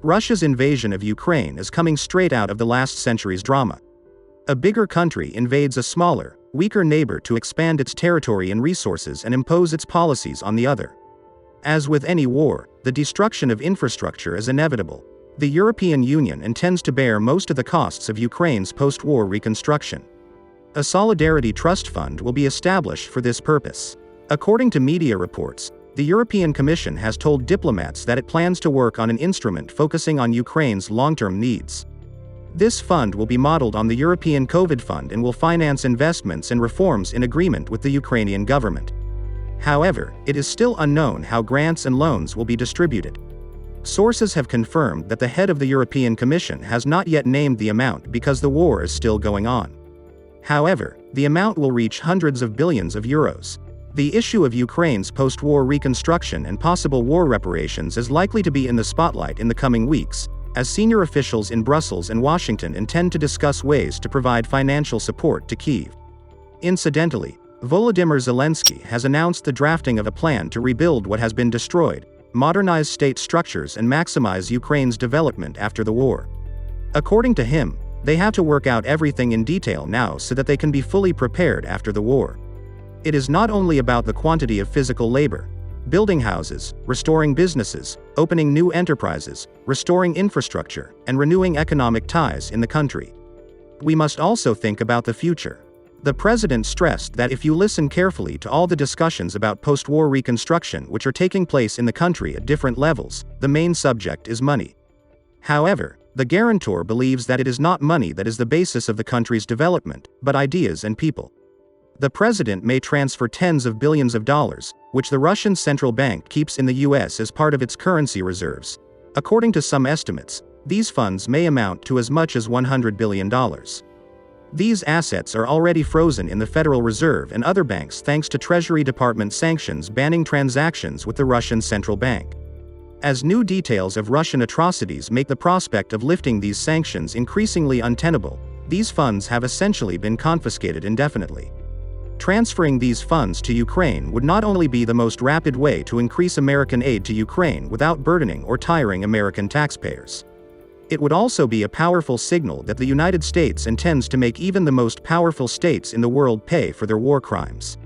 Russia's invasion of Ukraine is coming straight out of the last century's drama. A bigger country invades a smaller, weaker neighbor to expand its territory and resources and impose its policies on the other. As with any war, the destruction of infrastructure is inevitable. The European Union intends to bear most of the costs of Ukraine's post-war reconstruction. A solidarity trust fund will be established for this purpose. According to media reports, the European Commission has told diplomats that it plans to work on an instrument focusing on Ukraine's long-term needs. This fund will be modeled on the European COVID Fund and will finance investments and reforms in agreement with the Ukrainian government. However, it is still unknown how grants and loans will be distributed. Sources have confirmed that the head of the European Commission has not yet named the amount because the war is still going on. However, the amount will reach hundreds of billions of euros. The issue of Ukraine's post-war reconstruction and possible war reparations is likely to be in the spotlight in the coming weeks, as senior officials in Brussels and Washington intend to discuss ways to provide financial support to Kyiv. Incidentally, Volodymyr Zelensky has announced the drafting of a plan to rebuild what has been destroyed, modernize state structures and maximize Ukraine's development after the war. According to him, they have to work out everything in detail now so that they can be fully prepared after the war. It is not only about the quantity of physical labor, building houses, restoring businesses, opening new enterprises, restoring infrastructure, and renewing economic ties in the country. We must also think about the future. The president stressed that if you listen carefully to all the discussions about post-war reconstruction which are taking place in the country at different levels, the main subject is money. However, the guarantor believes that it is not money that is the basis of the country's development, but ideas and people. The president may transfer tens of billions of dollars, which the Russian central bank keeps in the US as part of its currency reserves. According to some estimates, these funds may amount to as much as $100 billion. These assets are already frozen in the Federal Reserve and other banks thanks to Treasury Department sanctions banning transactions with the Russian central bank. As new details of Russian atrocities make the prospect of lifting these sanctions increasingly untenable, these funds have essentially been confiscated indefinitely. Transferring these funds to Ukraine would not only be the most rapid way to increase American aid to Ukraine without burdening or tiring American taxpayers. It would also be a powerful signal that the United States intends to make even the most powerful states in the world pay for their war crimes.